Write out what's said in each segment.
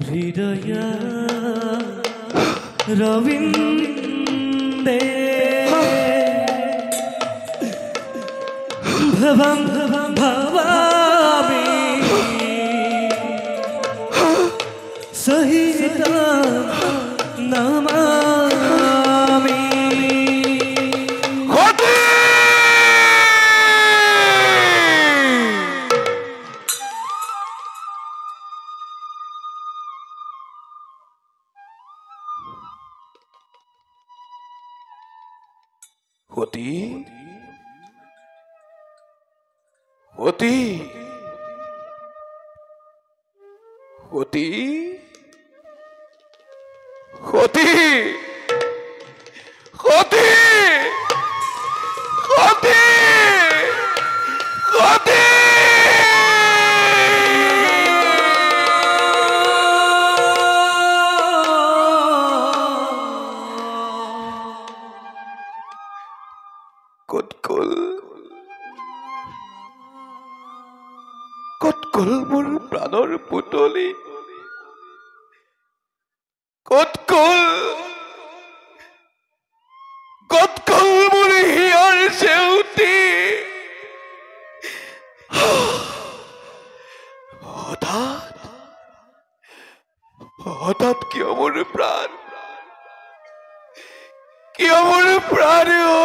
हृदय रविंदे भवं भवामि सहिता नमामि होती होती होती होती होती होती होती কতকল মোৰ প্ৰাণৰ পুতলি কতকল মোৰ হিয়াৰ চেউতি হঠাৎ কিয় মোৰ প্ৰাণ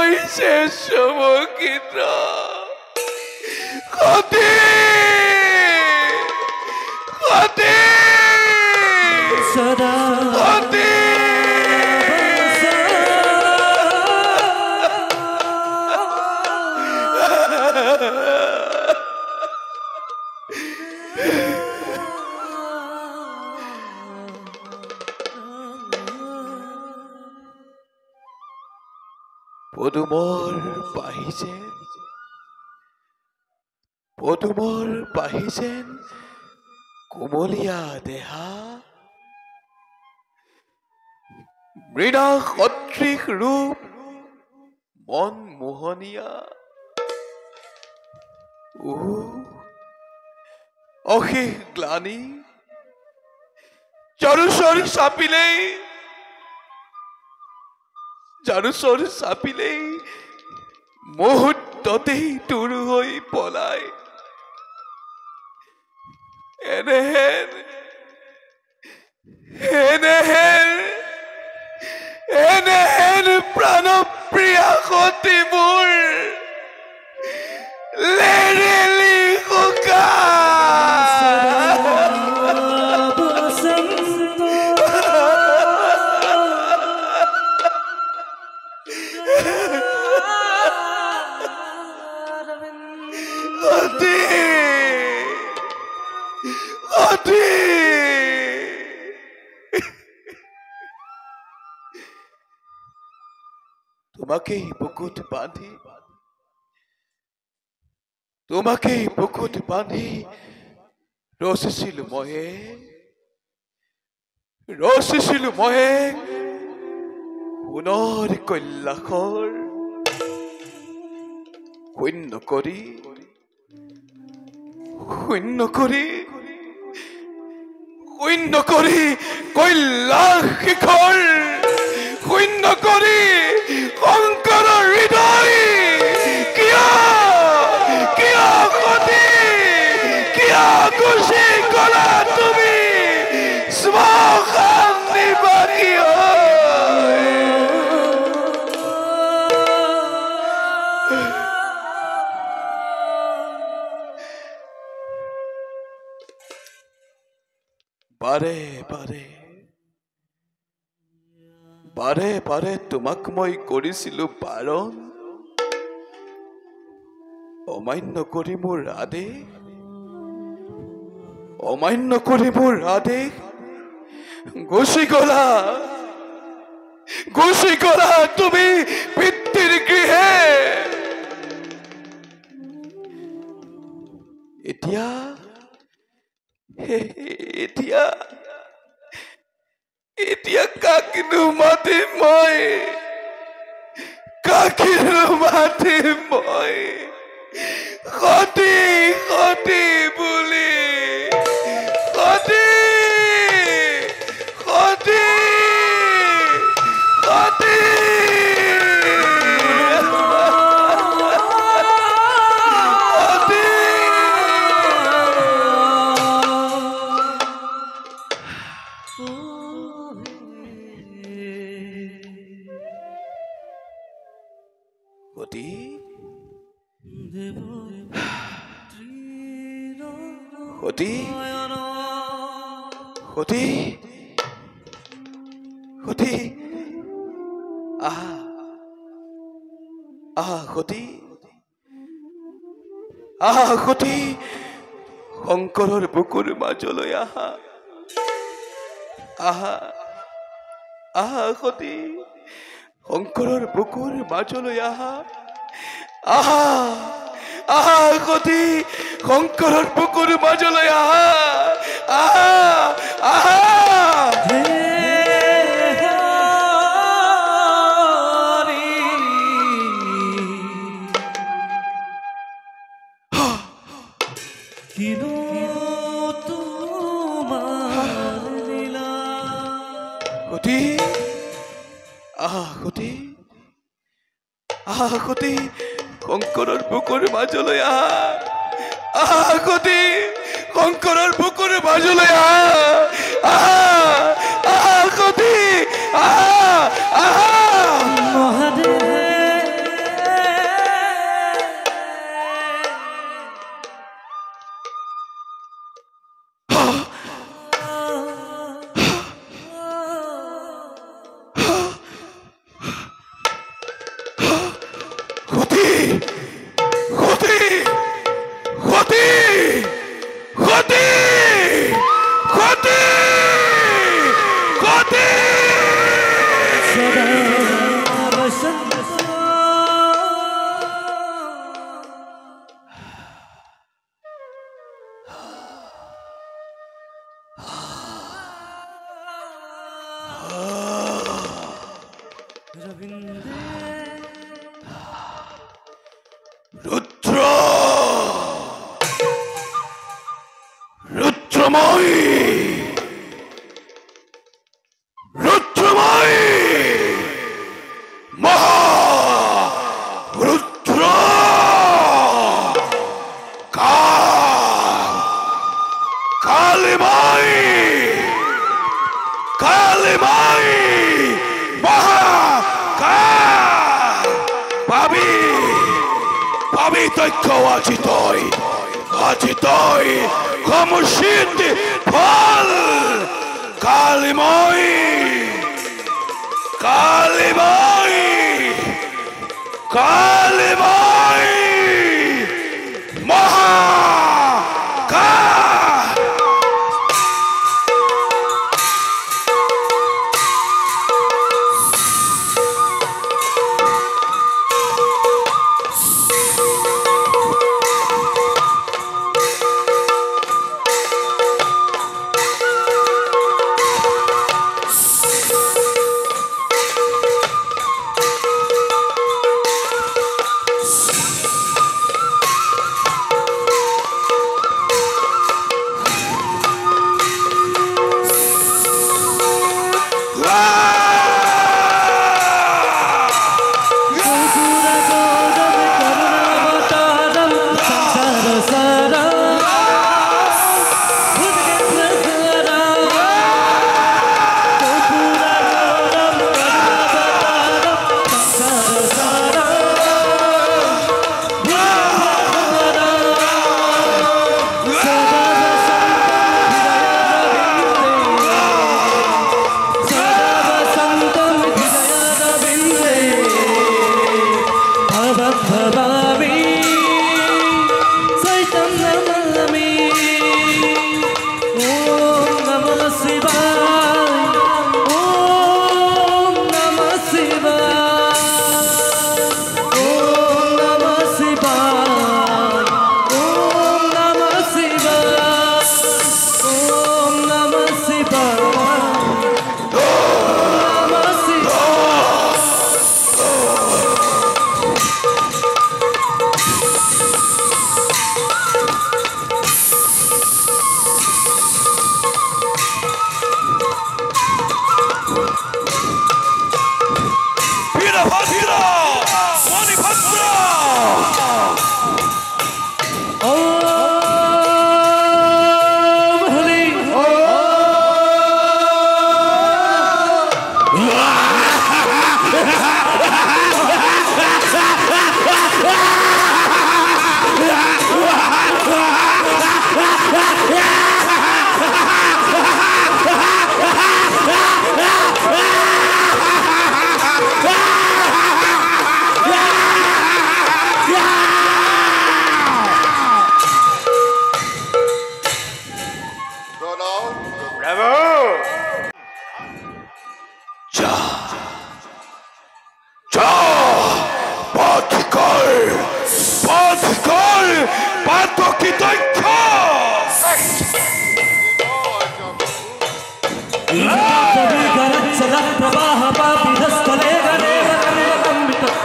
হৈছে চমকিত सदा পদুমৰ পাহিছেন কোমলীয়া দেহা মৃণা সদৃশ ৰূপ মন মোহনীয়া অশেষ গ্লানি জাৰুচৰ চাপিলেই মুহূৰ্ততেই দূৰ হৈ পলায় এনেহেন প্ৰাণপ্ৰিয়া সতী মোৰ লেৰেলি তোমাকেই বুকুত বান্ধি ৰচিছিলো মহে সোণৰ কৈলাসৰ শূন্য কৰি কৈলাস শিখৰ শূন্য কৰি শংকৰ হৃদয় কিয় গুচি গলা তুমি শ্মশান নিবাসী বাৰে বাৰে তোমাক মই কৰিছিলো বাৰণ অমান্য কৰি মোৰ আদেশ অমান্য কৰি মোৰ আদেশ গুচি গলা তুমি পিতৃৰ গৃহে এতিয়া এতিয়া এতিয়া কাকিনো মাতিম মই কাকিনো মাতিম মই সতী সতী বুলি সতী সতী সতী সতী সতী সতী সতী আহা আহা সতী আহা সতী শংকৰৰ বুকুৰ মাজলৈ আহা আহা আহা সতী শংকৰৰ বুকুৰ মাজলৈ আহা আহা আহা সতী শংকৰৰ বুকুৰ মাজলৈ আহা আহা আহা সতী আহা সতী আহা সতী শংকৰৰ বুকুৰ মাজলৈ আহা আহা সতী শংকৰৰ বুকুৰ মাজলৈ আহা আহা আহা সতী আহা আহা আজি তই সমুচিত ফল কালিমাই কালিমাই কালিমাই মহা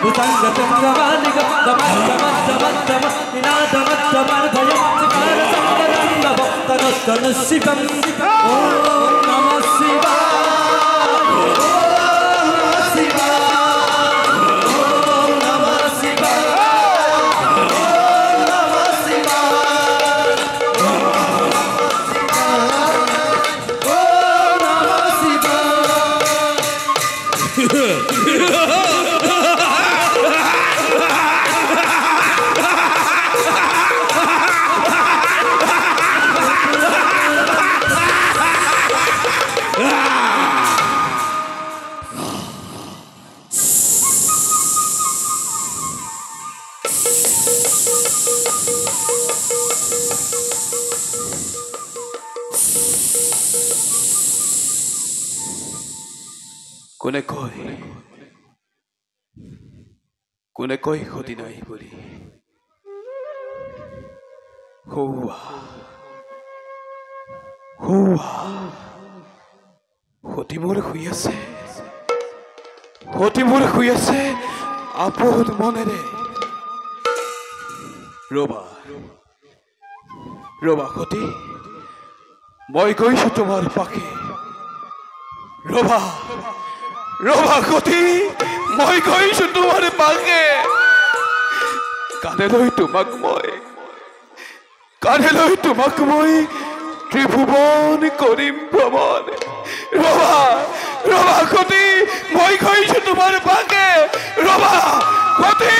भुजङ्गचन्द्रमालिका दमद्दमद्दमद्दम निनादमद्दमर्भयं चकारसङ्गरङ्गभं तनुस्तनुशिवम् ॐ नमः शिवाय ॐ नमः शिवाय কোনে কয় ক্ষতি নাই বুলি সতী মোৰ শুই আছে আপোন মনেৰে ৰবা সতী মই গৈছো তোমাৰ পাখে ৰবা সতী মই গৈছো তোমাৰ পাখে কানে লৈ তোমাক মই ত্ৰিভুৱন কৰিম ভ্ৰমণ ৰবা সতী মই গৈছো তোমাৰ পাখে ৰবা সতী